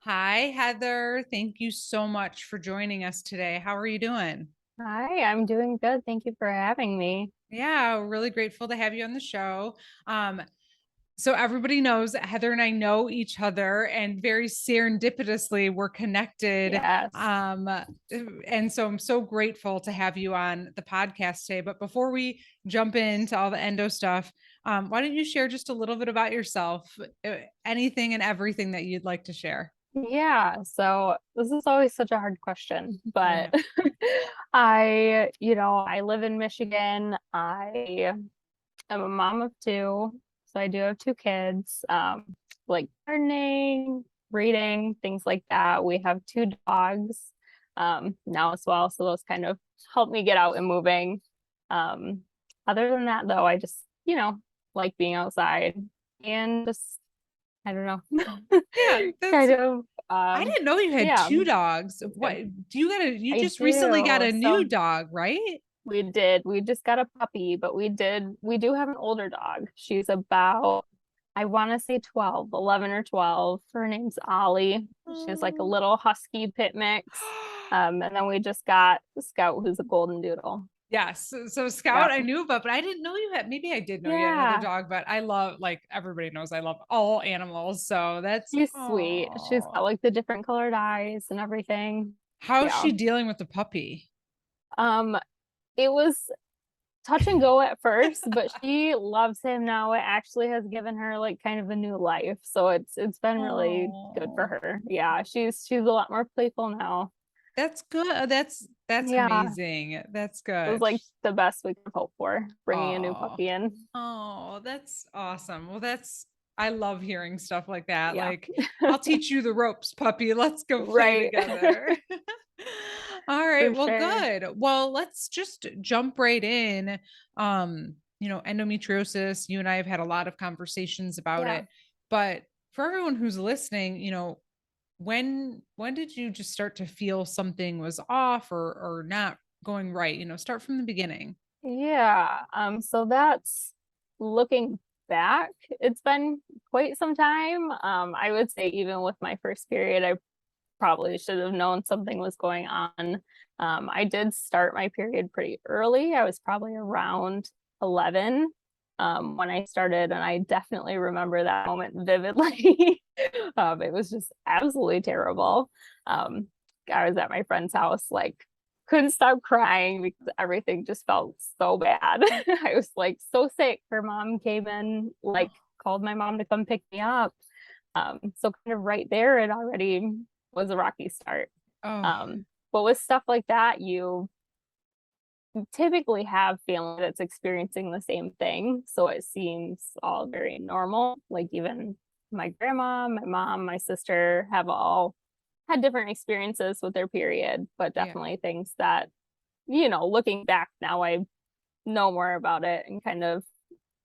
Hi, Heather. Thank you so much for joining us today. How are you doing? Hi, I'm doing good. Thank you for having me. Yeah, really grateful to have you on the show. Um, so everybody knows that Heather and I know each other, and very serendipitously we're connected. Yes. And so I'm so grateful to have you on the podcast today. But before we jump into all the endo stuff, why don't you share just a little bit about yourself, anything and everything that you'd like to share? Yeah. So this is always such a hard question, but Yeah. I live in Michigan. I am a mom of two, so I do have two kids. Like gardening, reading, things like that. We have two dogs, now as well, so those kind of help me get out and moving. Um, Other than that, though, I just, like being outside and just I don't know. Yeah, that's Kind of, I didn't know you had yeah, two dogs. I What do you I just recently got do. a new So dog, right? we did. We just got a puppy, but we do have an older dog. She's about, I want to say 12, 11 or 12. Her name's Ollie. She's like a Oh. little husky pit mix. And then we just got Scout, who's a golden doodle. Yes. So Yeah. Scout I knew about, but I didn't know you had, maybe I did know you had another Yeah. dog, but I love, like everybody knows I love all animals. So that's She's sweet. She's got oh. like the different colored eyes and everything. How's Yeah. she dealing with the puppy? Um, it was touch and go at first, but she loves him now. It actually has given her like kind of a new life. So it's been really good for Oh. her. Yeah, she's a lot more playful now. That's good. That's Yeah, amazing. That's it was good. like the best we could hope for, bringing a new Oh. puppy in. Oh, that's awesome. Well, I love hearing stuff like that. Yeah. Like, I'll teach you the ropes, puppy. Let's go play Right. together. All right. For Well, sure. good. Well, let's just jump right in. Endometriosis, you and I have had a lot of conversations about Yeah. it, but for everyone who's listening, when did you just start to feel something was off or not going right? Start from the beginning. Yeah. So that's looking back, it's been quite some time. I would say even with my first period, I probably should have known something was going on. I did start my period pretty early. I was probably around 11 when I started, and I definitely remember that moment vividly. It was just absolutely terrible. Um, I was at my friend's house, like, couldn't stop crying because everything just felt so bad. I was like so sick. Her mom came in, like, called my mom to come pick me up. So kind of right there, it already was a rocky start. Oh, But with stuff like that, you typically have family that's experiencing the same thing. So it seems all very normal. Like even my grandma, my mom, my sister have all had different experiences with their period, but yeah. definitely things that, looking back now, I know more about it and kind of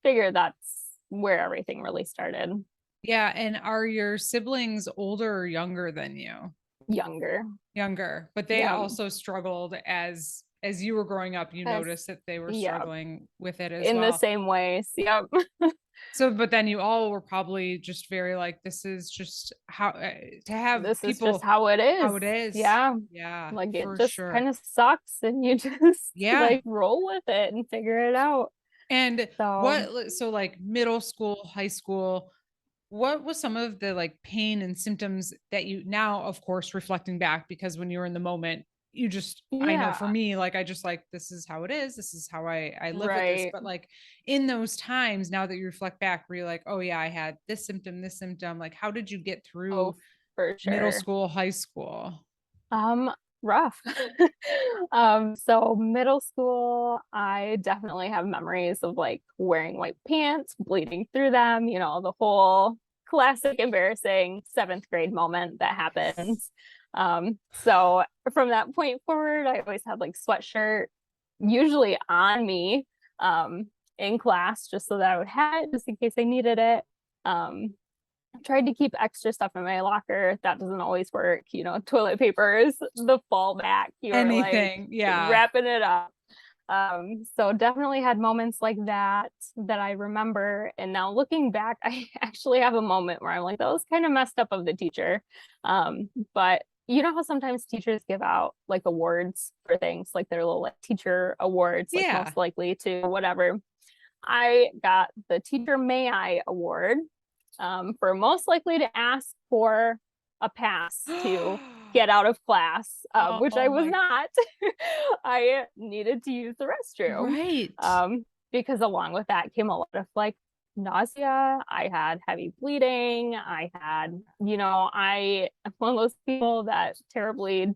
figure that's where everything really started. Yeah, and are your siblings older or younger than you? Younger. Younger, but they Yeah. also struggled as you were growing up, you As noticed that they were yeah, struggling with it as in the well. same ways. Yep. So, but then you all were probably just very like, this is just how to have This is just people how it how is. it is. Yeah. Yeah, Like it for just sure. kind of sucks and you just Yeah. like roll with it and figure it out. And So, so like middle school, high school, what was some of the like pain and symptoms that you now, of course, reflecting back, because when you're in the moment, you just, I know for yeah, me, like, I just like, this is how it is. This is how I live with this. right. But like in those times, now that you reflect back, where you're like, oh yeah, I had this symptom, like, how did you get Oh, through for middle sure. school, high school? Um, Rough. So middle school, I definitely have memories of like wearing white pants, bleeding through them, the whole classic embarrassing seventh grade moment that Yes. happens. So from that point forward, I always had like sweatshirt usually on me, in class just so that I would have it just in case I needed it. Um, tried to keep extra stuff in my locker. That doesn't always work. Toilet paper is the fallback. You're like Anything. Yeah. wrapping it up. So definitely had moments like that that I remember. And now looking back, I actually have a moment where I'm like, that was kind of messed up of the teacher. But you know how sometimes teachers give out like awards for things, like their little like teacher awards, like Yeah. most likely to whatever. I got the Teacher May I award for most likely to ask for a pass to get out of class, which I Oh was my, not. I needed to use the restroom right. um, because along with that came a lot of like nausea. I had heavy bleeding. I had, I am one of those people that terribly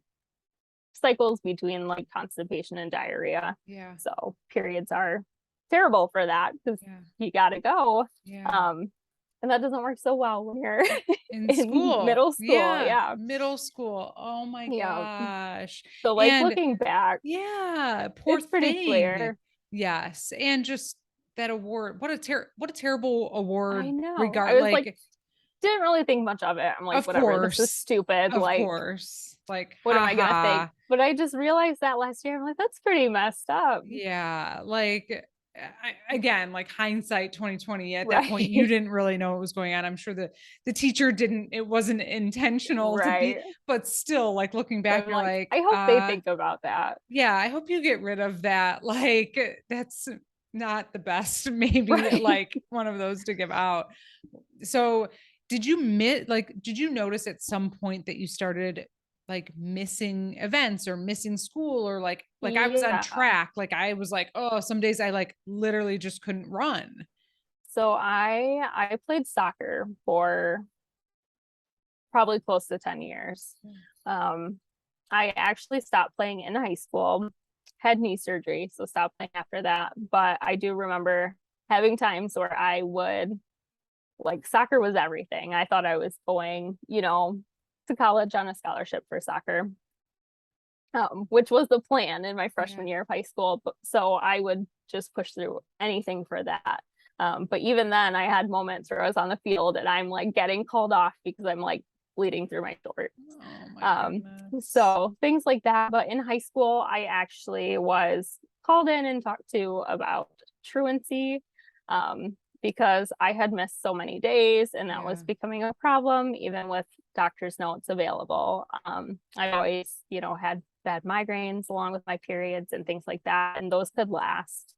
cycles between like constipation and diarrhea. Yeah. So periods are terrible for that because Yeah. you got to go. Yeah. Um, and that doesn't work so well when you're In in school. middle school. Yeah. Yeah. Middle school. Oh my Yeah. gosh. So like And looking back, yeah, poor it's pretty thing. clear. Yes. And just that award. What a terrible I award know. I regard, was like, like, didn't really think much of it. I'm like, of whatever, this is course. stupid. Of Like, course. Like, what am I gonna think? haha. But I just realized that last year. I'm like, that's pretty messed up. Yeah, like, again, like hindsight 2020, at that point you Right. didn't really know what was going on. I'm sure the teacher didn't, it wasn't intentional to be, Right. but still, like, looking back, But I'm you're like, like, I hope they think about that. yeah, I hope you get rid of that. Like, that's not the best, maybe, Right. like one of those to give out. So, did you notice at some point that you started like missing events or missing school, or like I was on Yeah. track, like I was like, oh, some days I like literally just couldn't run. So I played soccer for probably close to 10 years. Mm. Um, I actually stopped playing in high school, had knee surgery, so stopped playing after that. But I do remember having times where I would like soccer was everything. I thought I was going, to college on a scholarship for soccer, which was the plan in my Yeah. freshman year of high school. So I would just push through anything for that. But even then, I had moments where I was on the field and I'm like getting called off because I'm like bleeding through my shorts. Oh my Um, goodness. so things like that. But in high school, I actually was called in and talked to about truancy. Because I had missed so many days and that Yeah. was becoming a problem, even with doctor's notes available. I always, had bad migraines along with my periods and things like that. And those could last.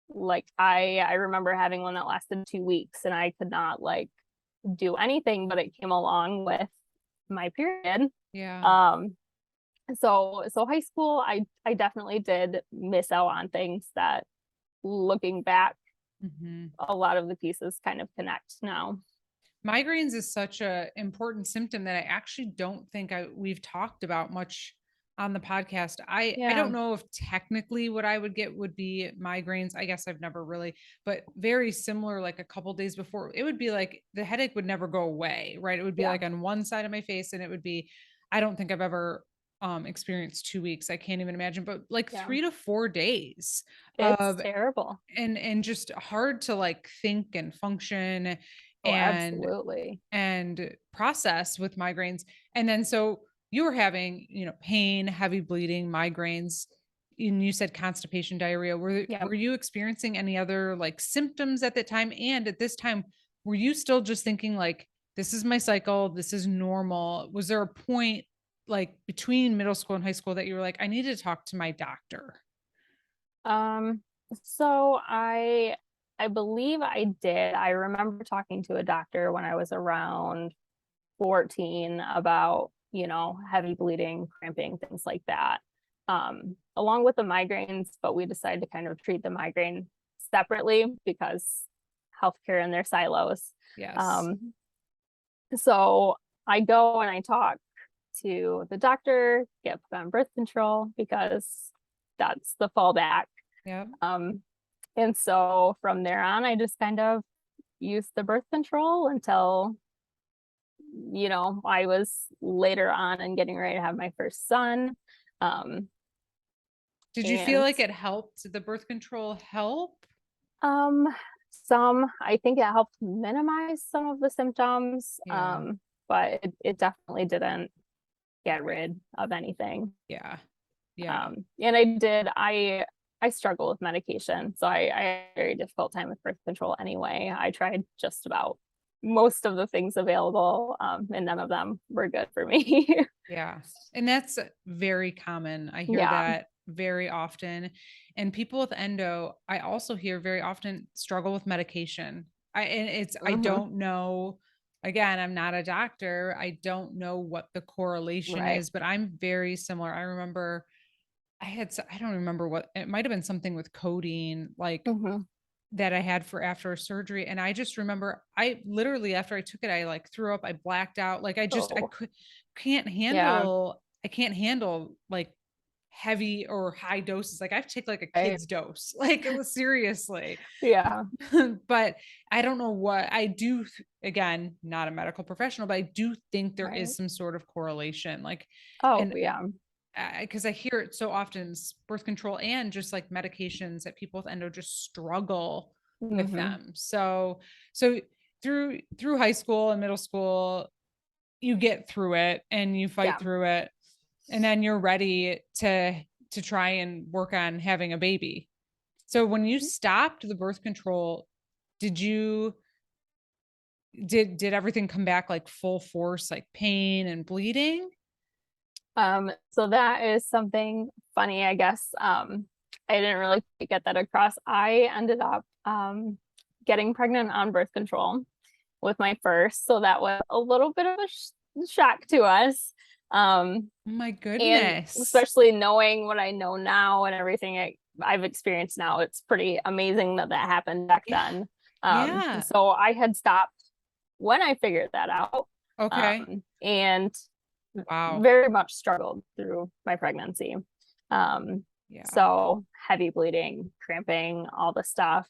Like I remember having one that lasted 2 weeks and I could not like do anything, but it came along with my period. Yeah. Um, so high school, I definitely did miss out on things that looking back, Mhm. a lot of the pieces kind of connect now. Migraines is such a important symptom that I actually don't think we've talked about much on the podcast. I Yeah. don't know if technically what I would get would be migraines. I guess I've never really, but very similar, like a couple days before, it would be like the headache would never go away, right? It would be Yeah. like on one side of my face, and it would be, I don't think I've ever experienced 2 weeks. I can't even imagine, but like Yeah. 3 to 4 days It's of, terrible. and just hard to like think and function Oh, and absolutely. process with migraines. And then so you were having, pain, heavy bleeding, migraines, and you said constipation, diarrhea. Yeah. Were you experiencing any other like symptoms at that time? And at this time, were you still just thinking like, this is my cycle, this is normal? Was there a point like between middle school and high school that you were like, I need to talk to my doctor? Um, so I believe I did. I remember talking to a doctor when I was around 14 about, heavy bleeding, cramping, things like that. Along with the migraines, but we decided to kind of treat the migraine separately because healthcare in their silos. Yes. Um, so I go and I talk to the doctor, get put on birth control because that's the fallback. Yep. And so from there on, I just kind of used the birth control until, I was later on and getting ready to have my first son. Um, Did you feel and like it helped, the birth control help? um, I think it helped minimize some of the symptoms, Yeah. but it definitely didn't get Right. rid of anything. Yeah. Yeah. And I I struggle with medication. So I had a very difficult time with birth control anyway. I tried just about most of the things available, and none of them were good for me. Yeah. And that's very common. I hear Yeah. that very often. And people with endo, I also hear very often struggle with medication. I Hmm. don't know. Again, I'm not a doctor. I don't know what the correlation Right. is, but I'm very similar. I remember I don't remember what it might have been something with codeine, like Hmm. that I had for after surgery. And I just remember I literally after I took it, I like threw up, I blacked out. Like I Oh, can't yeah. handle I can't handle like heavy or high doses. Like I have to take like a Right. kid's dose. Like it was seriously. Yeah. But I don't know what I do. Again, not a medical professional, but I do think there is Right. some sort of correlation. Like, Oh, and yeah. because I hear it so often, birth control and just like medications that people with endo just struggle with Hmm. them. So through high school and middle school, you get through it and you fight Yeah. through it, and then you're ready to try and work on having a baby. So when you stopped the birth control, did you did everything come back like full force, like pain and bleeding? So that is something funny, I guess. I didn't really get that across. I ended up getting pregnant on birth control with my first, so that was a little bit of a shock to us. Um, Oh my and goodness. especially knowing what I know now and everything I've experienced now, it's pretty amazing that that happened back Yeah. then. Yeah. So I had stopped when I figured that out, Okay. and Wow. very much struggled through my pregnancy. Um, Yeah. so heavy bleeding, cramping, all the stuff.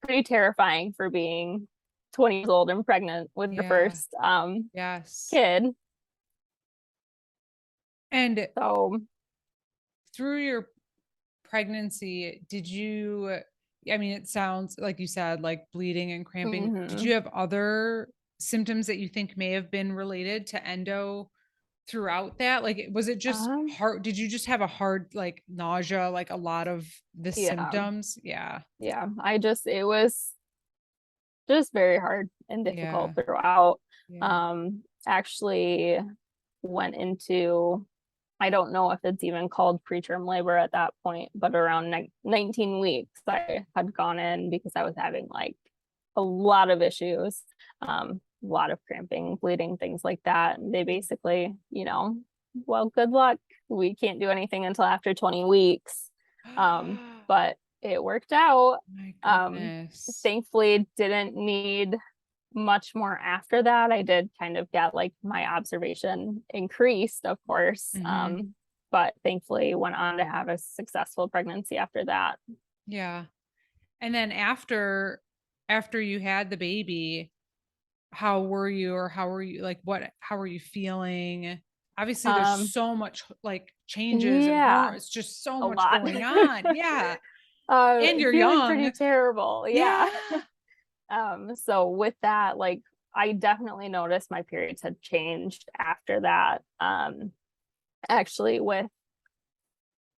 Pretty terrifying for being 20 years old and pregnant with your Yeah. first Yes. kid. And So, through your pregnancy, did you, I mean, it sounds like you said like bleeding and cramping. Did mhm. you have other symptoms that you think may have been related to endo throughout that? Like, was it just um, hard? Did you just have a hard, like nausea, like a lot of the yeah, symptoms? Yeah. yeah. It was just very hard and difficult Yeah. throughout. Yeah. Actually went into, I don't know if it's even called preterm labor at that point, but around 19 weeks, I had gone in because I was having like a lot of issues, a lot of cramping, bleeding, things like that. And they basically, well, good luck. We can't do anything until after 20 weeks. But it worked out. My Um, goodness. Thankfully, didn't need much more after that. I did kind of get like my observation increased, of course. Hmm. But thankfully went on to have a successful pregnancy after that. Yeah. And then after you had the baby, how were you, or how were you, like what how were you feeling? Obviously there's Um, so much like changes and yeah, it's just so a much lot. going on. Yeah. And you're Feeling pretty young. terrible. Yeah. Yeah. So with that, like I definitely noticed my periods had changed after that. Actually with,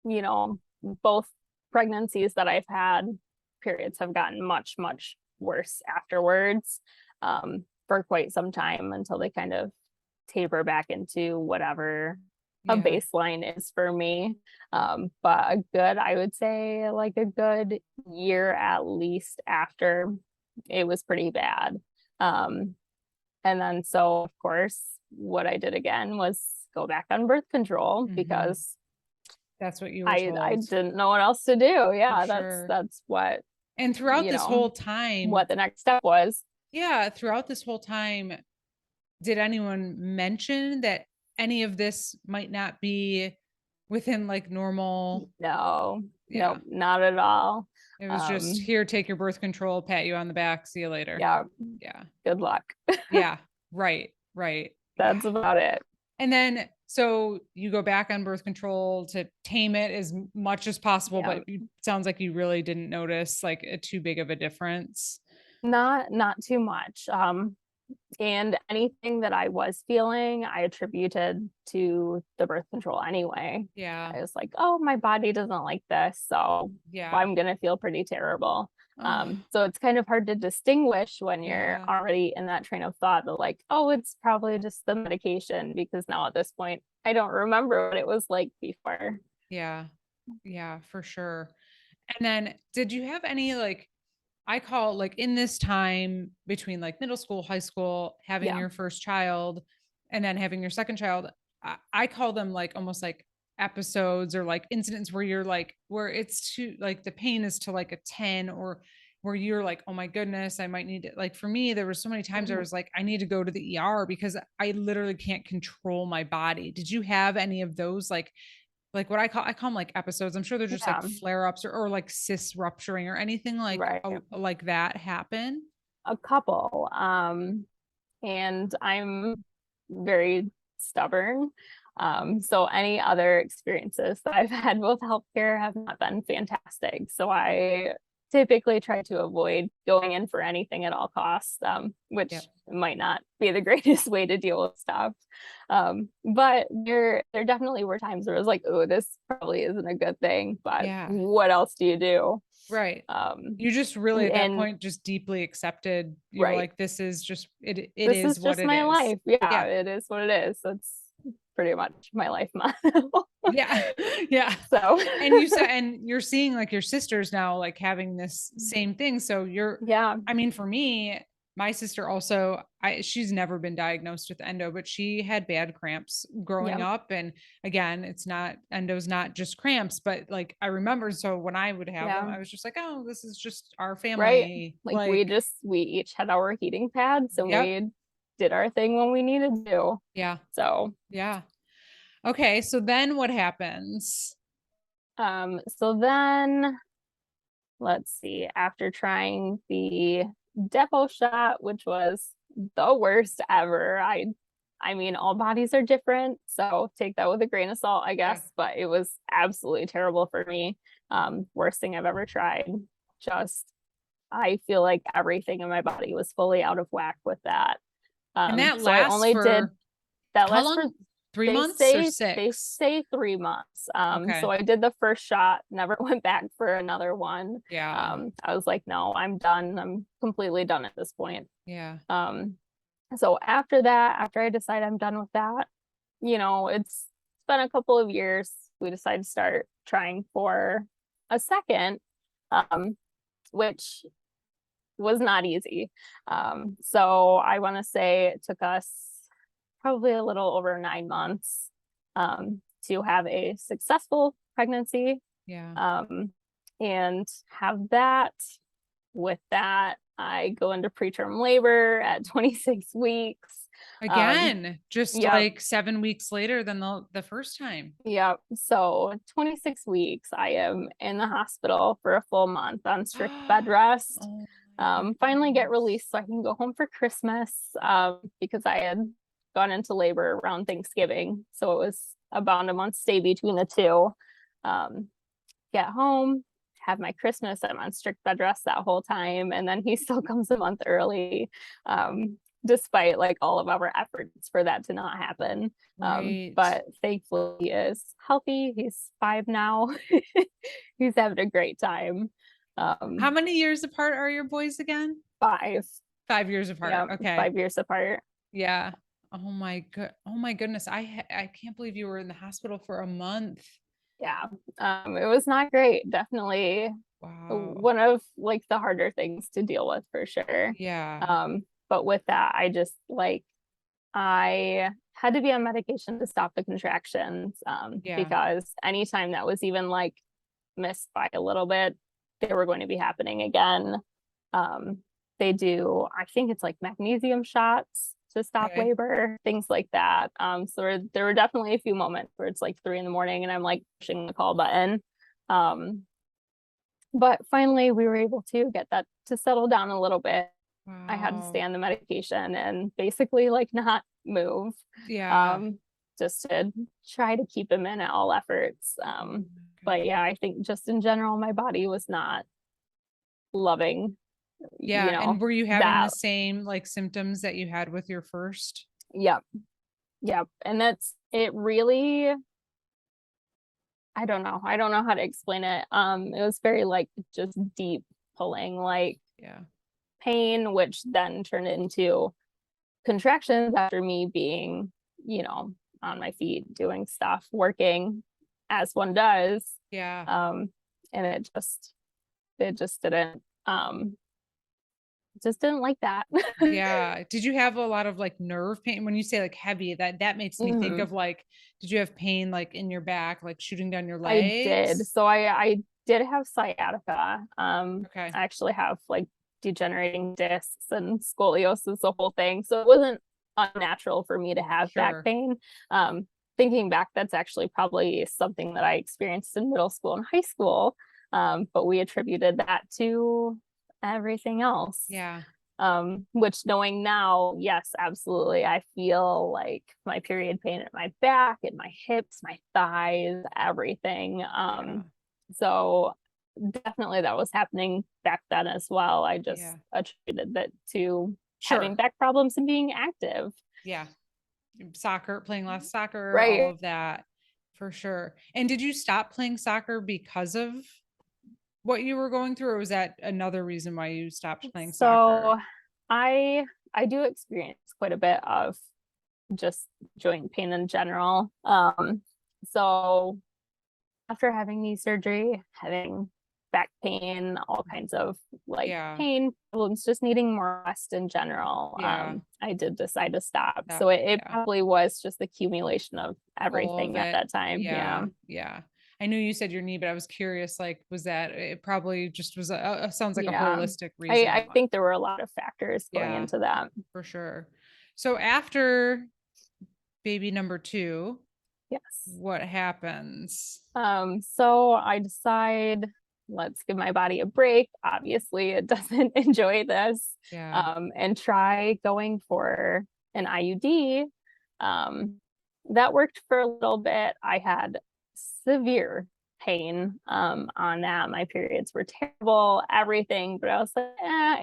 you know, both pregnancies that I've had, periods have gotten much, much worse afterwards, for quite some time until they kind of taper back into whatever a Yeah. baseline is for me. But I would say like a good year at least after, it was pretty bad. Um, and then so of course what I did again was go back on birth control Hmm. because That's what you were I told. didn't know what else to do. For Yeah, sure. that's what, And throughout you this know, whole time, what the next step was. yeah, throughout this whole time, did anyone mention that any of this might not be within like normal? No, Yeah. no, not at all. It was just Um, here, take your birth control, pat you on the back, see you later. yeah, Yeah. good luck. Yeah. Right. Right. Yeah. That's about it. And then so you go back on birth control to tame it as much as possible, Yeah. but it sounds like you really didn't notice like a too big of a difference. Not too much. And anything that I was feeling, I attributed to the birth control anyway. Yeah. I was like, oh, my body doesn't like this, so Yeah. I'm gonna feel pretty terrible. Oh, So it's kind of hard to distinguish when you're yeah. already in that train of thought that like, oh, it's probably just the medication, because now at this point, I don't remember what it was like before. Yeah. Yeah, for sure. And then did you have any like I call like in this time between like middle school, high school, having Yeah. your first child and then having your second child, I call them like almost like episodes or like incidents where you're like where it's to like the pain is to like a 10 or where you're like, oh my goodness, I might need it. Like for me, there were so many times I Mhm. was like, I need to go to the ER because I literally can't control my body. Did you have any of those like what I call them like episodes. I'm sure they're just like Yeah. flare-ups or like cysts rupturing or anything Right. like that happen. A couple. And I'm very stubborn. So any other experiences that I've had with healthcare have not been fantastic. So I typically try to avoid going in for anything at all costs, which Yep. might not be the greatest way to deal with stuff. But there definitely were times where I was like, oh, this probably isn't a good thing, but Yeah. what else do you do? Right. Um, You just really at that and point just deeply accepted. You were right, like, this is just it this is is what just it my is. life. Yeah, Yeah. it is what it is. That's pretty much my life motto. Yeah. Yeah. So, And you said and you're seeing like your sisters now like having this same thing. So you're yeah, I mean, for me, my sister also she's never been diagnosed with endo, but she had bad cramps growing yeah, up. And again, it's not endo's not just cramps, but like I remember so when I would have them, yeah, I was just like, oh, this is just our right. family. Like Like, we each had our heating pads and yep. we did our thing when we needed to. Yeah. So, Yeah. Okay. So then what happens? so then let's see, after trying the depot shot, which was the worst ever, I mean, all bodies are different, so take that with a grain of salt, I Yeah. guess, but it was absolutely terrible for me. Worst thing I've ever tried. Just, I feel like everything in my body was fully out of whack with that. And that So I lasts only did for that how last for long? 3 months or they 6? say 3 months. So Okay. I did the first shot, never went back for another one. Yeah. I was like, no, I'm done. I'm completely done at this point. Yeah. Um, so after that, after I decide I'm done with that, it's been a couple of years. We decided to start trying for a second, um, which was not easy. So I want to say it took us probably a little over 9 months to have a successful pregnancy, Yeah. and have that. With that, I go into preterm labor at 26 weeks. Um, Again, just yep, like 7 weeks later than the first time. yep. So 26 weeks, I am in the hospital for a full month on strict bed rest. Oh my Finally get goodness. released so I can go home for Christmas, because I had gone into labor around Thanksgiving. So it was about a month stay between the two. Um, get home, have my Christmas. I'm on strict bed rest that whole time. And then he still comes a month early, despite like all of our efforts for that to not happen. Right. But thankfully he is healthy. He's 5 now. He's having a great time. How Um, many years apart are your boys again? 5. 5 years apart. Yeah, Okay. 5 years apart. Yeah. Oh my goodness. I can't believe you were in the hospital for a month. Yeah. It was not great. Definitely Wow. one of like the harder things to deal with for sure. Yeah. But with that, I just like I had to be on medication to stop the contractions, Yeah. because anytime that was even like missed by a little bit, they were going to be happening again. Um, they do, I think it's like magnesium shots to stop Okay. labor, things like that. So there were definitely a few moments where it's like 3 in the morning and I'm like pushing the call button. Um, but finally we were able to get that to settle down a little bit. I had to stay Wow. on the medication and basically like not move, Yeah. um, just to try to keep him in at all efforts. Oh my But goodness. yeah, I think just in general, my body was not loving you Yeah. know, And were you having that, the same like symptoms that you had with your first? yep, yep. And that's it really, I don't know how to explain it. It was very like just deep pulling, like Yeah. pain, which then turned into contractions after me being, you know, on my feet, doing stuff, working as one does. Yeah. Um, and it just didn't like that. Yeah. Did you have a lot of like nerve pain? When you say like heavy, that makes me think Mhm. of like, did you have pain like in your back, like shooting down your I did. legs? So I did have sciatica. Okay. I actually have like degenerating discs and scoliosis, the whole thing. So it wasn't unnatural for me to have back Sure. pain. Um, Thinking back, that's actually probably something that I experienced in middle school and high school. But we attributed that to everything else. Yeah. Which knowing now, yes, absolutely. I feel like my period pain at my back, in my hips, my thighs, everything. Yeah. So definitely that was happening back then as well. I just Yeah. attributed that to having Sure. back problems and being active. Yeah. Soccer, playing less soccer, all Right. of that for sure. And did you stop playing soccer because of what you were going through, or was that another reason why you stopped playing soccer? So I I do experience quite a bit of just joint pain in general. So after having knee surgery, having back pain, all kinds of like Yeah. pain problems, just needing more rest in general, Yeah. I did decide to stop. That, So it yeah. probably was just the accumulation of All of everything at it. that time. Yeah. Yeah. Yeah. I knew you said your knee, but I was curious, like, was that it probably just was a sounds like a Yeah. holistic reason I why. think there were a lot of factors going Yeah, into that. for sure. So after baby number two, Yes. what happens? So I decide, let's give my body a break. Obviously, it doesn't enjoy this, Yeah. and try going for an IUD. Um, that worked for a little bit. I had severe pain on that. My periods were terrible, everything, but I was like,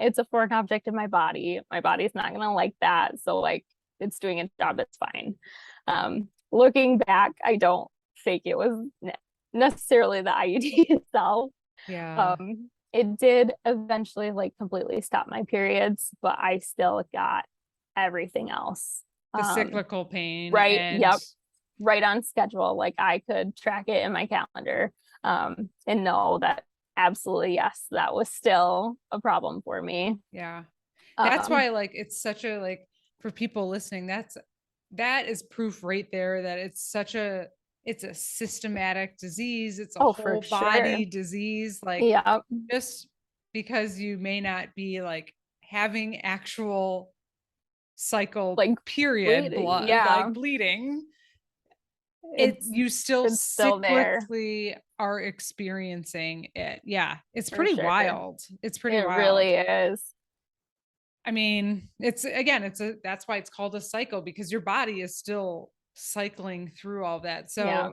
it's a foreign object in my body. My body's not gonna like that. So like it's doing its job, it's fine. Looking back, I don't think it was necessarily the IUD itself. Yeah. It did eventually like completely stop my periods, but I still got everything else. The Um, cyclical pain right, and yep, right on schedule. Like I could track it in my calendar, and know that absolutely yes, that was still a problem for me. yeah. That's Um, why like it's such a like for people listening, that is proof right there that it's a systematic disease, it's a oh, for whole sure. body disease. Like Yeah, just because you may not be like having actual cycle like period bleeding. blood Yeah, like bleeding, it it's you still it's still there cyclically are experiencing it. Yeah, it's for pretty sure. wild. It's pretty It wild. really is. I mean, it's again, it's a that's why it's called a cycle because your body is still cycling through all that. Yeah,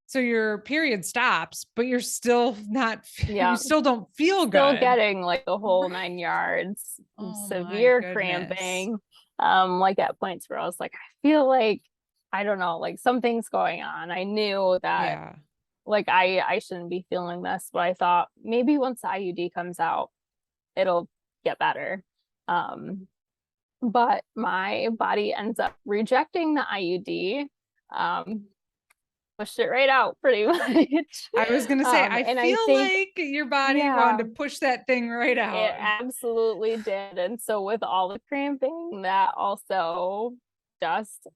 So your period stops, but you're still not you yeah. still don't feel Still good. getting like the whole Right. 9 yards, Oh my severe goodness. cramping. Like at points where I was like, I feel like I don't know, like something's going on. I knew that Yeah. like I shouldn't be feeling this, but I thought maybe once the IUD comes out, it'll get better. Um, but my body ends up rejecting the IUD. Um, Pushed it right out pretty much. I was gonna say, I And I feel think, like your body wanted yeah, to push that thing right it out. absolutely did. And so with all the cramping, that also just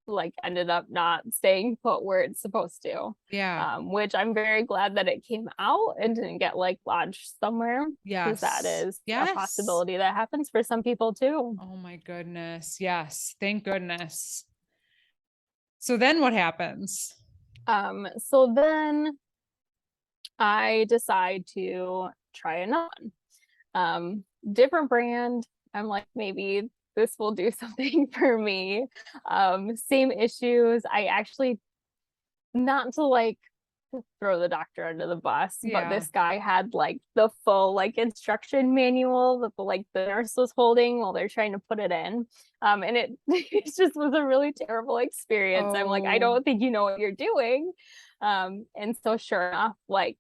like ended up not staying put where it's supposed to. Yeah. Which I'm very glad that it came out and didn't get like lodged somewhere, because that Yes. is a Yes. possibility that happens for some people too. Oh my goodness. Yes. Thank goodness. So then what happens? So then I decide to try another one. Different brand. I'm like, maybe this will do something for me. Same issues. I actually, not to like throw the doctor under the bus, but Yeah. this guy had like the full like instruction manual that the nurse was holding while they're trying to put it in. And it it just was a really terrible experience. I'm like, I Oh, don't think you know what you're doing. And so sure enough, like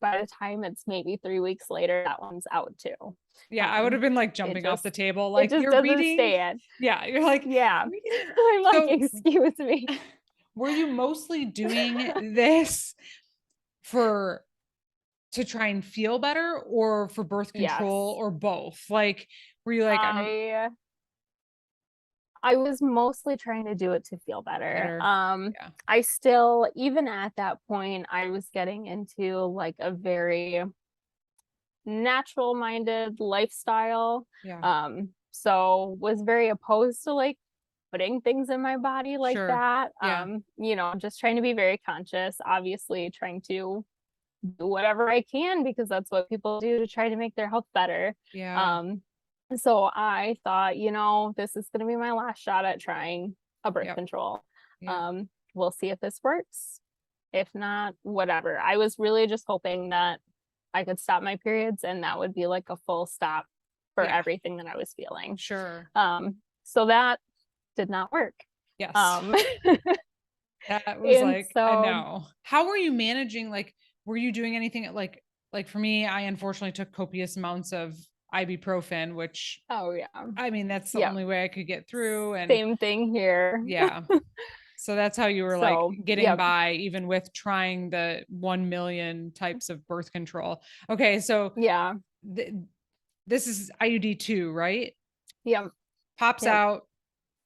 by the time it's maybe 3 weeks later, that one's out too. yeah. I would have Um, been like it jumping off the just table, it like just you're doesn't reading. stand. Yeah. You're like, Yeah. reading. I'm like, So excuse me. were you mostly doing this for to try and feel better or for birth control Yes. or both? Like, were you like, I'm I I was mostly trying to do it to feel better. better? Yeah. I still, even at that point, I was getting into like a very natural minded lifestyle. Yeah. So was very opposed to like putting things in my body like Sure. that. Yeah. Just trying to be very conscious, obviously trying to do whatever I can because that's what people do to try to make their health better. Yeah. Um, so I thought, this is going to be my last shot at trying a birth Yep. control. Yeah. We'll see if this works. If not, whatever. I was really just hoping that I could stop my periods and that would be like a full stop for Yeah. everything that I was feeling. Sure. So that did not work. Yes. Um, That was and like, I so, know. How were you managing? Like, were you doing anything like for me, I unfortunately took copious amounts of ibuprofen, which oh yeah, I mean, that's the yeah, only way I could get through. And same thing here. yeah. So that's how you were like So, getting yep, by even with trying the 1 million types of birth control. Okay, so yeah, th- this is IUD 2, right? yep, Pops yep. out.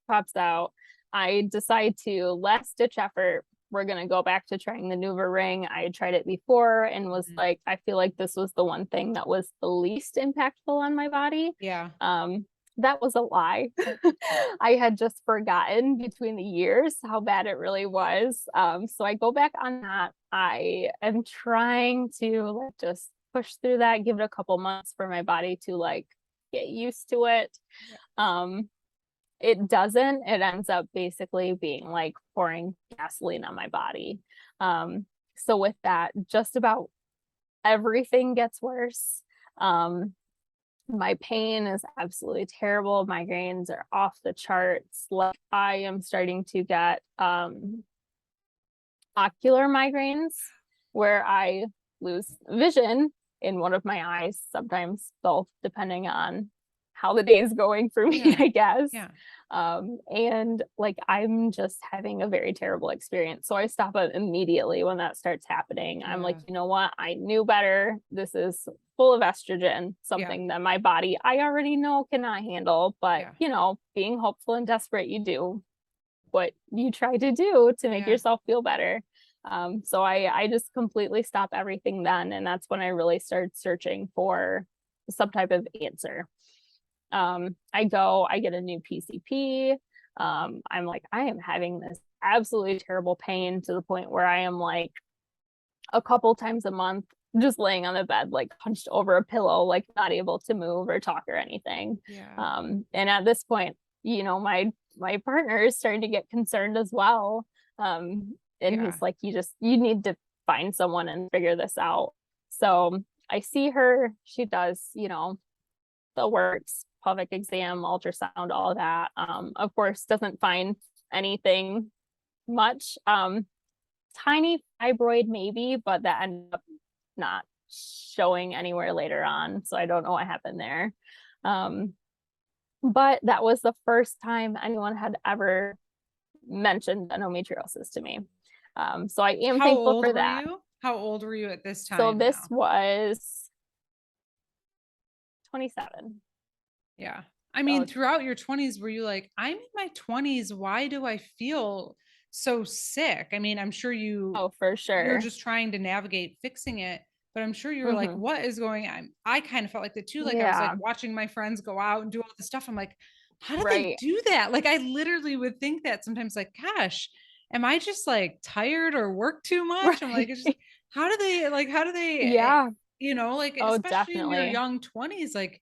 Pops out. I decide to last ditch effort. We're gonna go back to trying the Nuva ring. I had tried it before and was Mhm. like, I feel like this was the one thing that was the least impactful on my body. Yeah. Um, that was a lie. I had just forgotten between the years how bad it really was. So I go back on that. I am trying to like just push through that, give it a couple months for my body to like get used to it. Yeah. Um, it doesn't. It ends up basically being like pouring gasoline on my body. So with that, just about everything gets worse. Um, my pain is absolutely terrible. Migraines are off the charts. Like I am starting to get ocular migraines where I lose vision in one of my eyes, sometimes both, depending on how the day is going for me, Yeah. I guess. Yeah. And like I'm just having a very terrible experience. So I stop it immediately when that starts happening. I'm like, Yeah. you know what? I knew better. This is full of estrogen, Yeah. something that my body I already know cannot handle. But Yeah. being hopeful and desperate, you do what you try to do to make Yeah. yourself feel better. So I just completely stop everything then, and that's when I really started searching for some type of answer. I get a new PCP. I'm like, I am having this absolutely terrible pain to the point where I am like a couple times a month just laying on the bed, like hunched over a pillow, like not able to move or talk or anything. Yeah. And at this point, my partner is starting to get concerned as well. And Yeah. he's like, you need to find someone and figure this out. So I see her, she does, the works, pelvic exam, ultrasound, all of that. Of course, doesn't find anything much. Tiny fibroid maybe, but that ended up not showing anywhere later on. So I don't know what happened there. Um, but that was the first time anyone had ever mentioned endometriosis to me. So I am How thankful old for were that. you? How old were you at this So time this now? was 27. Yeah. I mean, So, throughout your 20s, were you like, I'm in my 20s. Why do I feel so sick? I mean, I'm sure oh, for you're sure. just trying to navigate fixing it, but I'm sure you were like, Hmm. what is going on? I kind of felt like that too. Like I was like Yeah, watching my friends go out and do all this stuff. I'm like, how do they right. do that? Like I literally would think that sometimes, like, gosh, am I just like tired or work too much? I'm like, Right. it's just how do they, Yeah. like Oh, especially in your definitely. young 20s, like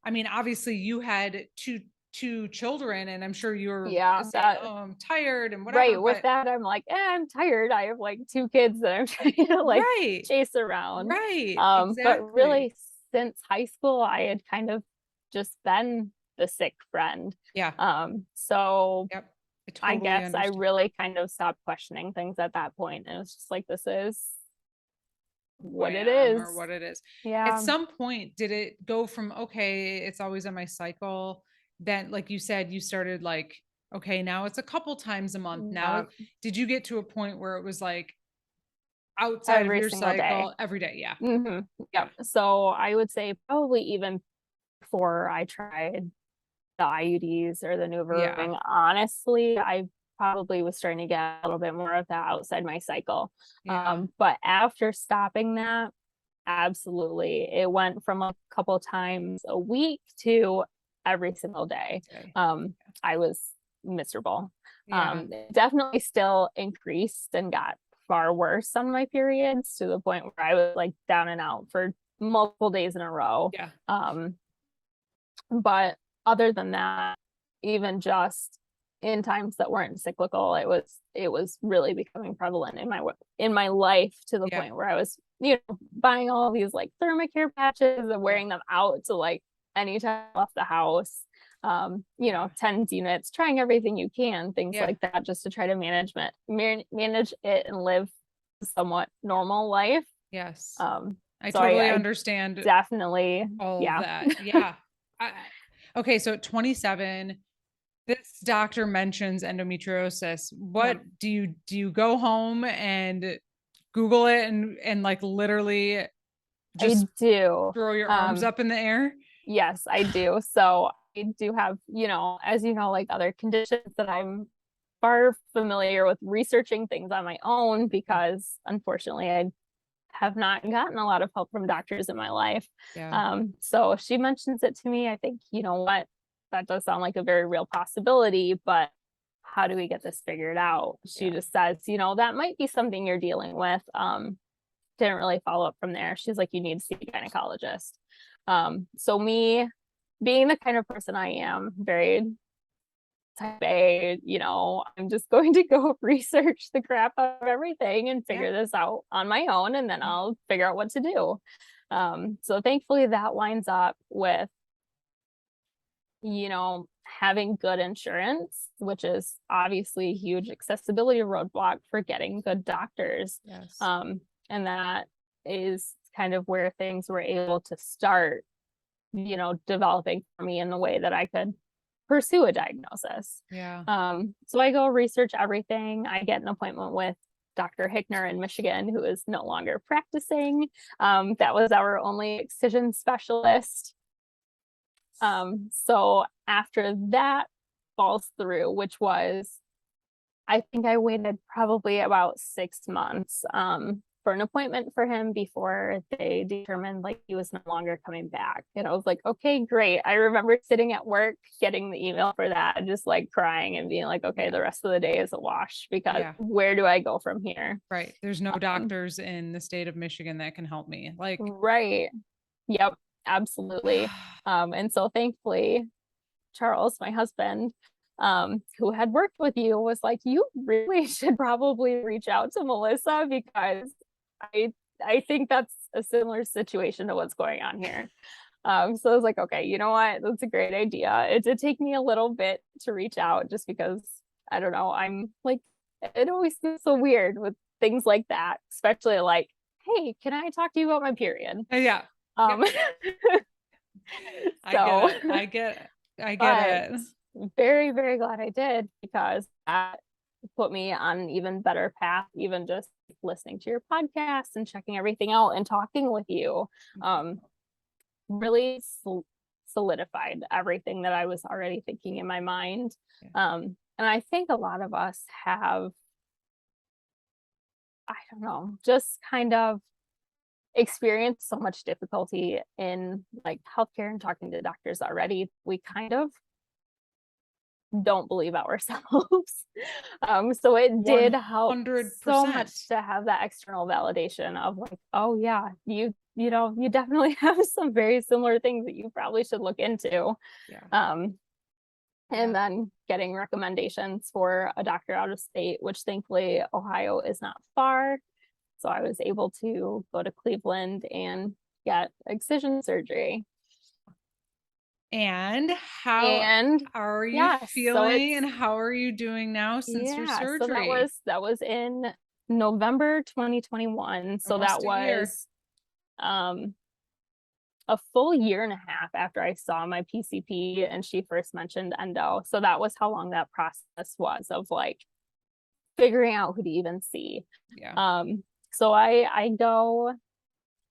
I mean, obviously you had two two children, and I'm sure you're Yeah, saying, that "Oh, I'm tired and whatever," right, with but that, I'm like, I'm tired. I have like 2 kids that I'm trying to like right, chase around. right, But exactly. really since high school, I had kind of just been the sick friend. Yeah, So yep. I I totally guess I understand. really kind of stopped questioning things at that point, and it's just like, this is Who I what it am or is. what it is. At Yeah. some point, did it go from, okay, it's always on my cycle, then like you said, you started like, okay, now it's a couple times a month. Now Yeah, did you get to a point where it was like outside of every your single day. cycle every day? Yeah. Yep. Yeah. So I would say probably even before I tried the IUDs or the new Yeah. ring, honestly, I probably was starting to get a little bit more of that outside my cycle. Yeah. But after stopping that, absolutely, it went from a couple times a week to every single day. Okay. I was miserable. Yeah. It definitely still increased and got far worse on my periods to the point where I was like down and out for multiple days in a row. Yeah. Um, but other than that, even just in times that weren't cyclical, it was really becoming prevalent in my life to the Yeah. point where I was, buying all these like thermacare patches and Yeah. wearing them out to like anytime I left the house. Yeah. TENS units, trying everything you can, things Yeah. like that, just to try to manage it and live a somewhat normal life. Yes. Um, I so I, totally I understand definitely, all of yeah. that. Yeah. Okay. So at 27, this doctor mentions endometriosis. Yeah, What do you go home and Google it and like literally I just do. throw your arms up in the air? Yes, I do. So I do have, as you know, like other conditions that I'm far familiar with researching things on my own Yeah. because unfortunately I have not gotten a lot of help from doctors in my life. Yeah. So she mentions it to me. I think, you know what, that does sound like a very real possibility, but how do we get this figured out? She Yeah. just says, that might be something you're dealing with. Didn't really follow up from there. She's like, you need to see a gynecologist. So me being the kind of person I am, very type A, I'm just going to go research the crap out of everything and Yeah. figure this out on my own, and then Yeah. I'll figure out what to do. So thankfully that lines up with, having good insurance, which is obviously a huge accessibility roadblock for getting good doctors. Yes. And that is kind of where things were able to start, developing for me in the way that I could pursue a diagnosis. Yeah. So I go research everything. I get an appointment with Dr. Hickner in Michigan, who is no longer practicing. That was our only excision specialist. So after that falls through, which was, I think I waited probably about 6 months for an appointment for him before they determined like he was no longer coming back. And I was like, okay, great. I remember sitting at work, getting the email for that, and just like crying and being like, okay, Yeah. the rest of the day is a wash because Yeah. where do I go from here? Right. There's no Um, doctors in the state of Michigan that can help me. Like, right. Yep, absolutely. And so thankfully, Charles, my husband, who had worked with you, was like, you really should probably reach out to Melissa because I I think that's a similar situation to what's going on here. So I was like, okay, you know what? That's a great idea. It did take me a little bit to reach out just because I don't know, I'm like, it always feels so weird with things like that, especially like, hey, can I talk to you about my period? yeah. Yep. Um, I get so it. I get but it. very, very glad I did because that put me on an even better path, even just listening to your podcast and checking everything out and talking with you. Um, really solidified everything that I was already thinking in my mind. Yeah. And I think a lot of us have, I don't know, just kind of experienced so much difficulty in like healthcare and talking to doctors already. We kind of don't believe ourselves. So it did help so 100%. much to have that external validation of like, oh yeah, you definitely have some very similar things that you probably should look into. Yeah. Um, and then getting recommendations for a doctor out of state, which thankfully Ohio is not far. So I was able to go to Cleveland and get excision surgery. And how And are you yes, so feeling and how are you doing now since your so surgery? that was in November 2021. So that Almost a year. was um a full year and a half after I saw my PCP and she first mentioned endo. So that was how long that process was of like figuring out who to even see. Yeah. So I go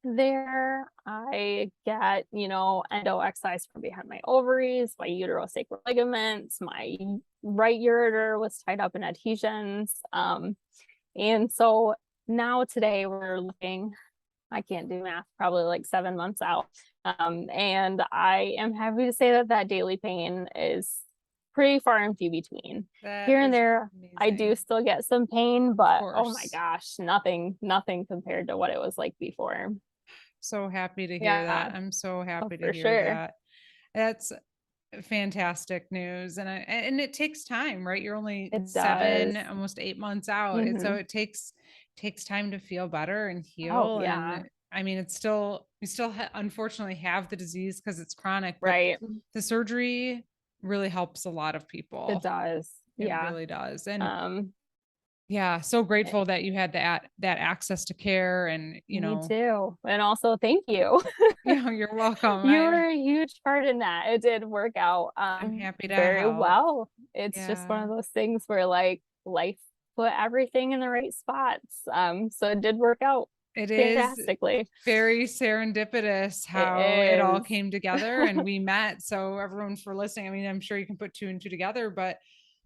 there, I get, endo excised from behind my ovaries, my uterosacral ligaments, my right ureter was tied up in adhesions. And so now today we're looking, I can't do math, probably like 7 months out. And I am happy to say that daily pain is pretty far and few between. That Here and is there, I do amazing. still get some pain, Of but oh my course. gosh, nothing compared to what it was like before. So happy to hear Yeah, that. I'm so happy to for hear sure. that. That's fantastic news. And it takes time, right? You're only It does. 7, almost 8 months out. And so Hmm. it takes time to feel better and Oh heal. yeah, And I mean, it's still, we still unfortunately have the disease because it's chronic, but right. the surgery really helps a lot of It people. does. It Yeah. really does. And Um, yeah, so eh, grateful that you had that access to care and, Me too. And also thank you. you're welcome. You were a huge part in that. It did work out I'm happy to very help. well. It's just one Yeah. of those things where like life put everything in the right spots. So it did work out It is fantastically. very serendipitous It how it all is. came together and we met. So everyone for listening, I mean, I'm sure you can put two and two together, but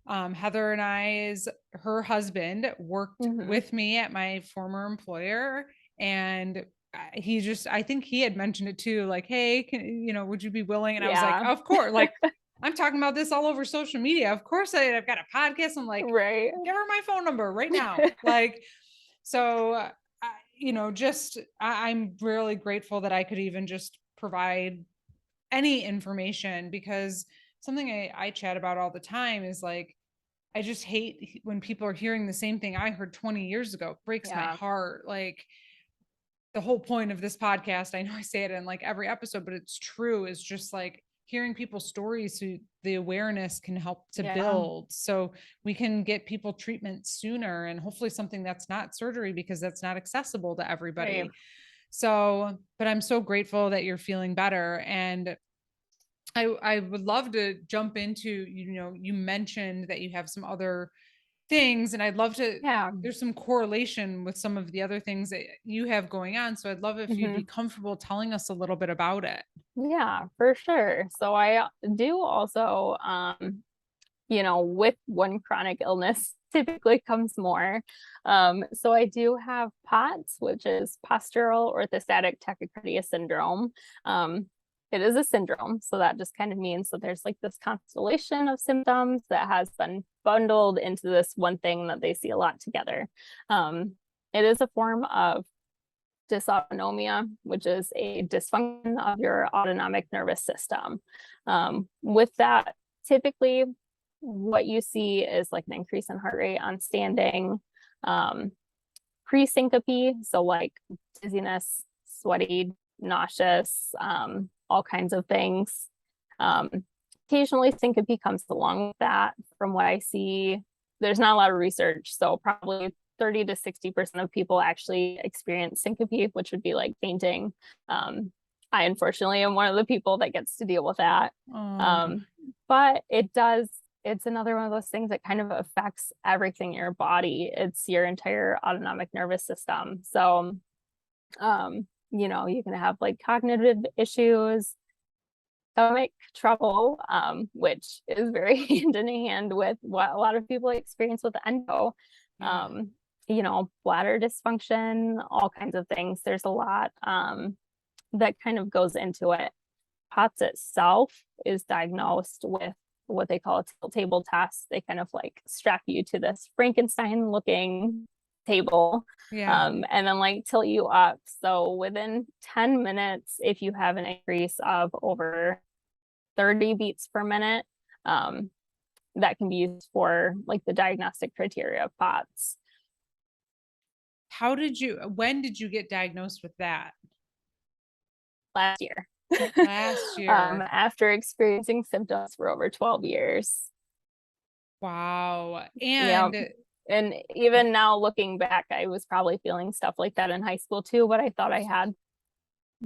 Heather and her husband worked Hmm. with me at my former employer, and I think he had mentioned it too, like, hey, would you be willing? And I was like, Yeah. of course, like I'm talking about this all over social media. Of course, I've got a podcast. I'm like, Right. give her my phone number right now. Like, so, I'm really grateful that I could even just provide any information because something I chat about all the time is like, I just hate when people are hearing the same thing I heard 20 years ago. It breaks my Yeah. heart. Like the whole point of this podcast, I know I say it in like every episode, but it's true, is just like hearing people's stories so the awareness can help to Yeah. build so we can get people treatment sooner and hopefully something that's not surgery because that's not accessible to Right. everybody. So, but I'm so grateful that you're feeling better. And I would love to jump into, you mentioned that you have some other things, and I'd love to, Yeah. there's some correlation with some of the other things that you have going on. So I'd love if you'd be Hmm. comfortable telling us a little bit about it. Yeah, for sure. So I do also, with one chronic illness typically comes more. So I do have POTS, which is postural orthostatic tachycardia syndrome. Um, it is a syndrome, so that just kind of means that there's like this constellation of symptoms that has been bundled into this one thing that they see a lot together. It is a form of dysautonomia, which is a dysfunction of your autonomic nervous system. With that, typically what you see is like an increase in heart rate on standing, pre-syncope, so like dizziness, sweaty, nauseous, all kinds of things. Um, Occasionally syncope comes along with that. From what I see, there's not a lot of research, so probably 30 to 60% of people actually experience syncope, which would be like fainting. I unfortunately am one of the people that gets to deal with that. Oh, Um, but it's another one of those things that kind of affects everything in your body. It's your entire autonomic nervous system. So, you can have like cognitive issues, stomach trouble, which is very hand in hand with what a lot of people experience with endo. yeah. Bladder dysfunction, all kinds of things. There's a lot that kind of goes into it. POTS itself is diagnosed with what they call a tilt table test. They kind of like strap you to this Frankenstein looking table, Yeah. and then like tilt you up. So within 10 minutes, if you have an increase of over 30 beats per minute, that can be used for like the diagnostic criteria of POTS. When did you get diagnosed with that? Last year. Last year. After experiencing symptoms for over 12 years. Wow. Yeah. And And even now looking back, I was probably feeling stuff like that in high school too, but I thought I had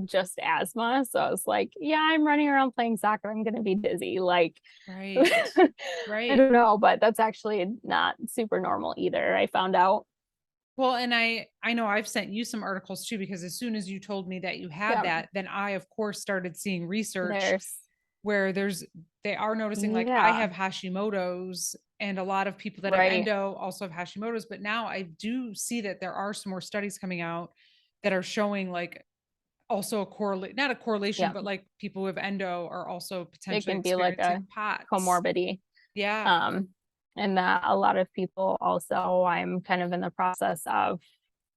just asthma. So I was like, yeah, I'm running around playing soccer. I'm going to be dizzy. Like, right. I Right. don't know, but that's actually not super normal either. I found out. Well, and I know I've sent you some articles too, because as soon as you told me that you had Yeah, that, then I of course started seeing research there's, where they are noticing, like, I yeah, have Hashimoto's, and a lot of people that have right. endo also have Hashimoto's, but now I do see that there are some more studies coming out that are showing like also a correlate, not a correlation, Yeah, but like people who have endo are also it potentially can be like a experiencing POTS. comorbidity. Yeah. Um, and that a lot of people also, I'm kind of in the process of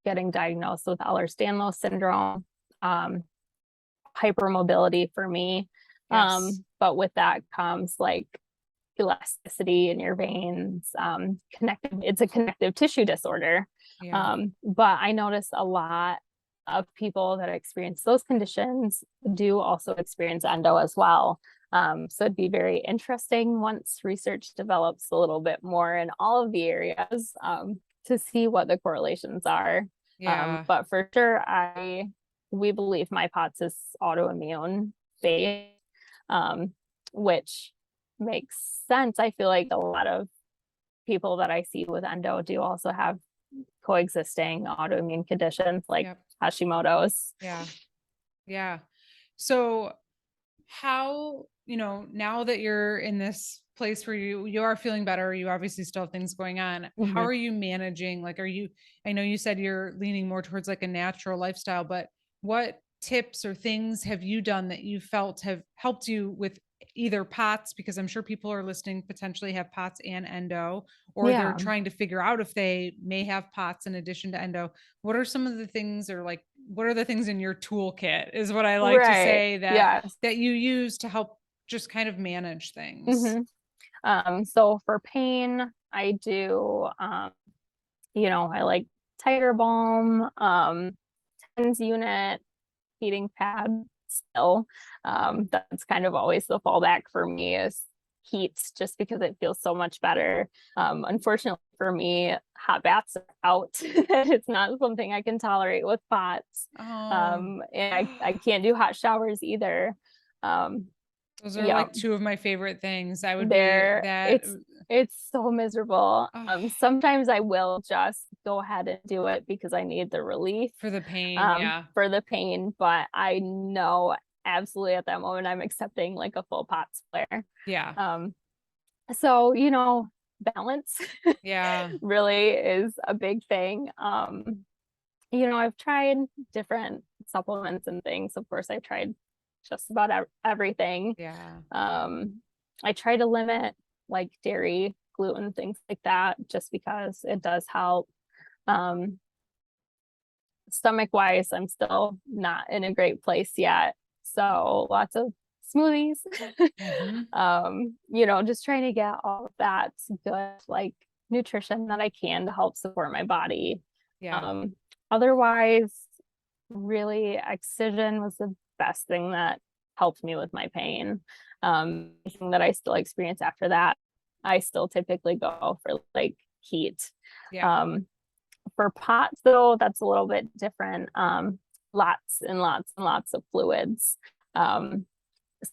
getting diagnosed with Ehlers-Danlos syndrome, um, hypermobility for me. Yes. But with that comes like elasticity in your veins, it's a connective tissue disorder. Yeah. But I notice a lot of people that experience those conditions do also experience endo as well. So it'd be very interesting once research develops a little bit more in all of the areas, to see what the correlations are. Yeah. But for sure, we believe my POTS is autoimmune based, which makes sense. I feel like a lot of people that I see with endo do also have coexisting autoimmune conditions like Yep. Hashimoto's. Yeah. Yeah. So how, now that you're in this place where you are feeling better, you obviously still have things going on. How Mhm. are you managing? Like, I know you said you're leaning more towards like a natural lifestyle, but what tips or things have you done that you felt have helped you with either POTS? Because I'm sure people are listening potentially have POTS and endo, or they're Yeah, trying to figure out if they may have POTS in addition to endo. What are some of the things, or like, what are the things in your toolkit, is what I like to right. say, that Yes. you use to help just kind of manage things? hmm So for pain, I do, I like Tiger Balm, TENS unit, heating pad still. That's kind of always the fallback for me is heat, just because it feels so much better. Unfortunately for me, hot baths are out. It's not something I can tolerate with POTS. Oh, And I can't do hot showers either. Um, those are yeah, like two of my favorite things. I would be there that. it's so miserable. Oh, Sometimes I will just go ahead and do it because I need the relief, for the pain. Yeah. for the pain, but I know absolutely at that moment I'm accepting like a full pot flare. Yeah. Um, so balance Yeah. really is a big thing. I've tried different supplements and things. Of course, I've tried just about everything. Yeah. I try to limit like dairy, gluten, things like that, just because it does help. Um, Stomach wise, I'm still not in a great place yet. So lots of smoothies. Hmm. Just trying to get all of that good like nutrition that I can to help support my body. Yeah. Um, Otherwise, really excision was the best thing that helped me with my pain. Anything that I still experience after that, I still typically go for like heat. Yeah. Um, for POTS though, that's a little bit different. Lots and lots and lots of fluids. Um,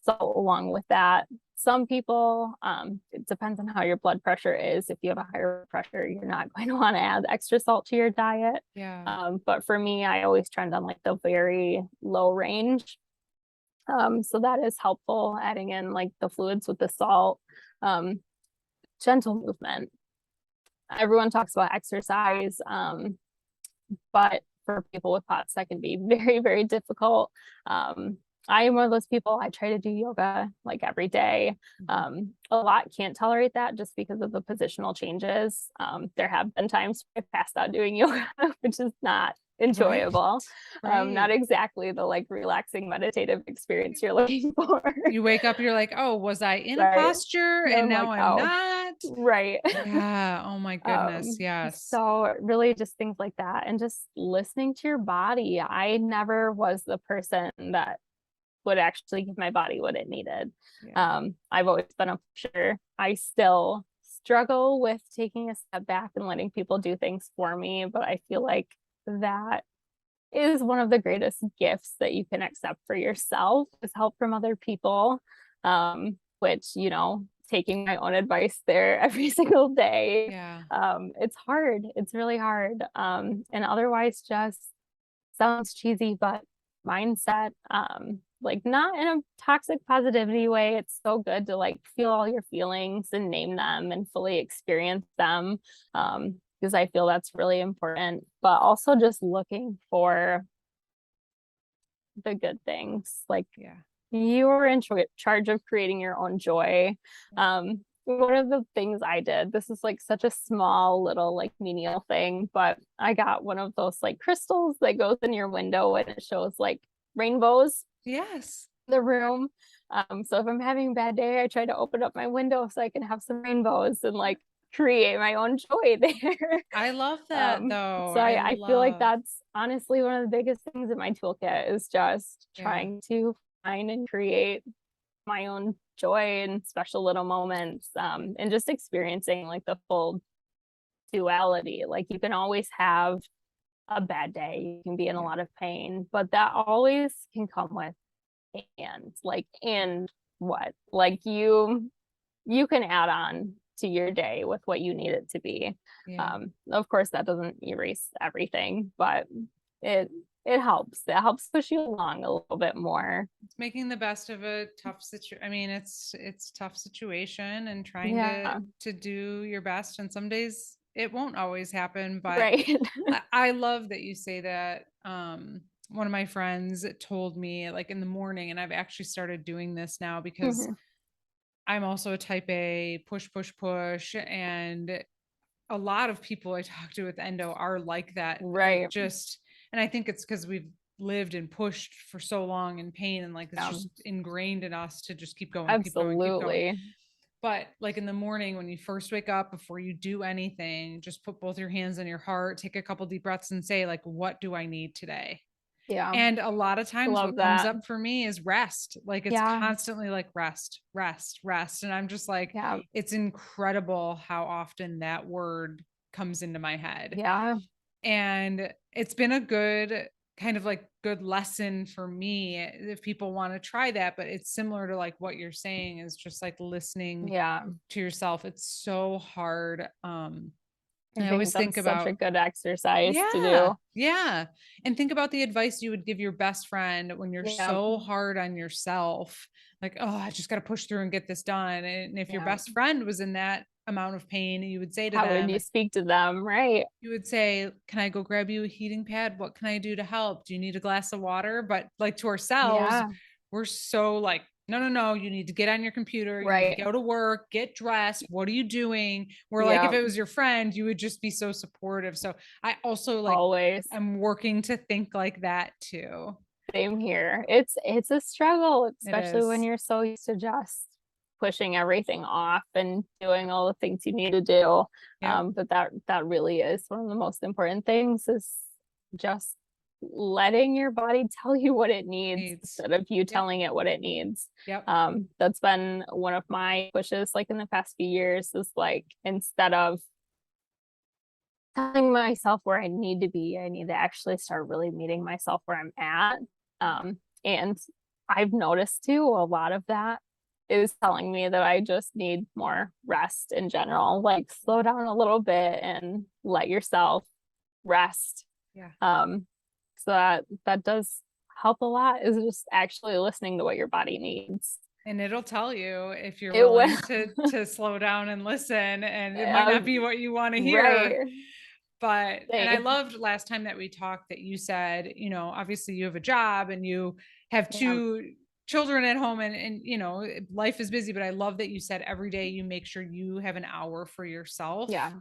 so along with that, some people, it depends on how your blood pressure is. If you have a higher pressure, you're not going to want to add extra salt to your diet. Yeah. But for me, I always trend on like the very low range. So that is helpful, adding in like the fluids with the salt. Um, Gentle movement. Everyone talks about exercise, but for people with POTS, that can be very, very difficult. I am one of those people, I try to do yoga like every day. A lot can't tolerate that just because of the positional changes. There have been times I passed out doing yoga, which is not Right. enjoyable. Not Right. exactly the like relaxing meditative experience you're looking for. You wake up, you're like, "Oh, was I in a Right. posture And and I'm now like, I'm oh, not?" right. Yeah. Oh my goodness. Um, Yes. so really just things like that and just listening to your body. I never was the person that would actually give my body what it needed. Yeah. I've always been a pusher. I still struggle with taking a step back and letting people do things for me, but I feel like that is one of the greatest gifts that you can accept for yourself is help from other people. Which, taking my own advice there every single day. Yeah. It's hard. It's really hard. And otherwise just sounds cheesy, but mindset, like not in a toxic positivity way. It's so good to like feel all your feelings and name them and fully experience them. Because I feel that's really important, but also just looking for the good things. Like Yeah. you're in charge of creating your own joy. One of the things I did, this is like such a small little like menial thing, but I got one of those like crystals that goes in your window and it shows like rainbows Yes. in the room. So if I'm having a bad day, I try to open up my window so I can have some rainbows and like create my own joy there. I love that though. So I I feel like love. that's honestly one of the biggest things in my toolkit is just Yeah. trying to find and create my own joy and special little moments, and just experiencing like the full duality. Like you can always have a bad day, you can be in a Yeah. lot of pain, but that always can come with and what? Like you can add on to your day with what you need it to be. Yeah. Of course that doesn't erase everything, but it it helps. It helps push you along a little bit more. It's making the best of a tough situation. I mean, it's tough situation and trying Yeah. to do your best. And some days it won't always happen, but Right. I love that you say that. One of my friends told me like in the morning, and I've actually started doing this now because Mhm. I'm also a type A, push, push, push. And a lot of people I talk to with endo are like that. Like Right. just, and I think it's because we've lived and pushed for so long in pain and like it's Yeah. just ingrained in us to just keep going, keep going, keep going. Absolutely. But like in the morning when you first wake up, before you do anything, just put both your hands on your heart, take a couple deep breaths and say like, what do I need today? Yeah. And a lot of I times love what comes that. up for me is rest. Like it's Yeah. constantly like rest, rest, rest. And I'm just like, Yeah. it's incredible how often that word comes into my head. Yeah. And it's been a good kind of like good lesson for me if people want to try that. But it's similar to like what you're saying is just like listening Yeah. to yourself. It's so hard. I I think always think that's such a about good exercise to yeah, do. yeah. And think about the advice you would give your best friend when you're Yeah. so hard on yourself. Like, oh, I just got to push through and get this done. And if your Yeah. best friend was in that amount of pain, you would say to How would them, you speak to them? Right. you would say, can I go grab you a heating pad? What can I do to help? Do you need a glass of water? But like to ourselves, Yeah. we're so like, no, no, no, you need to get on your computer. You need to Right. go to work, get dressed. What are you doing? Where like if Yeah. it was your friend, you would just be so supportive. So I also like Always. I'm working to think like that too. Same here. It's a struggle, It especially when is. you're so used to just pushing everything off and doing all the things you need to do. Yep. But that really is one of the most important things is just letting your body tell you what it needs Needs. instead of you Yep. telling it what it needs. Yep. That's been one of my pushes like in the past few years is like instead of telling myself where I need to be, I need to actually start really meeting myself where I'm at. And I've noticed too, a lot of that is telling me that I just need more rest in general, like slow down a little bit and let yourself rest. Yeah. So that does help a lot is just actually listening to what your body needs. And it'll tell you if you're It will. willing to slow down and listen, and it might not be what you want to Right. hear. But and I Same. loved last time that we talked that you said, obviously you have a job and you have Yeah. two children at home and life is busy, but I love that you said every day you make sure you have an hour for yourself. Yeah.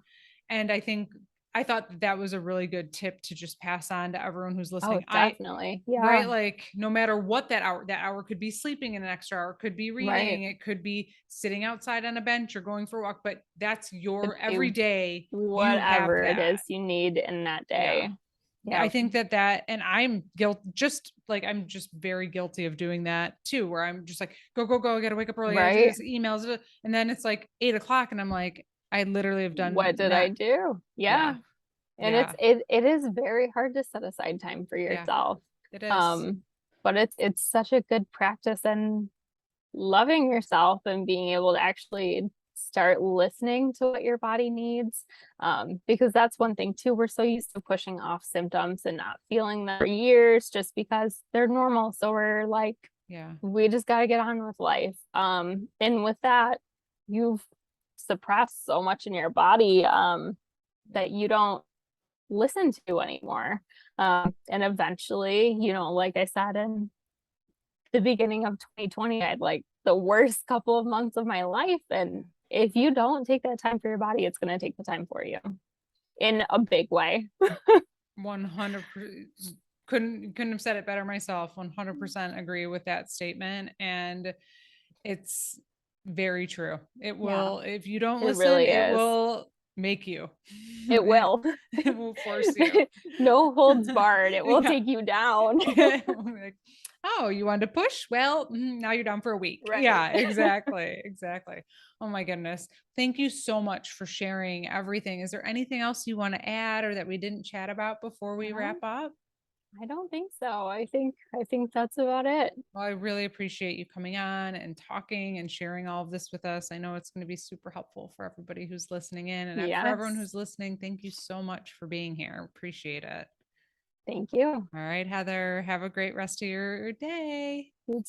And I think I thought that was a really good tip to just pass on to everyone who's Oh, listening. definitely. Yeah. Right, like, no matter what that hour could be sleeping in an extra hour, could be Right. reading, it could be sitting outside on a bench or going for a walk, but that's Could your be every day, you have whatever it that. is you need in that Yeah. day. I Yep. think and I'm just very guilty of doing that too, where I'm just like, go, go, go, I gotta wake up early, I gotta do Right. this, emails, and then it's like 8 o'clock and I'm like, I literally have done What did I not do? yeah, Yeah. And yeah, it is very hard to set aside time for yeah, yourself. it is. Um, but it's such a good practice and loving yourself and being able to actually start listening to what your body needs. Because that's one thing too. We're so used to pushing off symptoms and not feeling them for years just because they're normal. So we're like, Yeah. we just got to get on with life. And with that, you've suppressed so much in your body that you don't listen to anymore. And eventually, like I said, in the beginning of 2020, I had like the worst couple of months of my life. And if you don't take that time for your body, it's going to take the time for you in a big way. 100%. Couldn't have said it better myself. 100% agree with that statement. And it's very true. It Yeah, will, if you don't it listen, really it is. will make you. It it, will. it will force you. No holds barred. It will Yeah. take you down. Like, oh, you wanted to push? Well, now you're down for a week. Right. Yeah, exactly. Exactly. Oh my goodness. Thank you so much for sharing everything. Is there anything else you want to add or that we didn't chat about before we wrap No, up? I don't think so. I think that's about it. Well, I really appreciate you coming on and talking and sharing all of this with us. I know it's going to be super helpful for everybody who's listening in, and for everyone Yes. who's listening, thank you so much for being here. Appreciate it. Thank you. All right, Heather, have a great rest of your day. You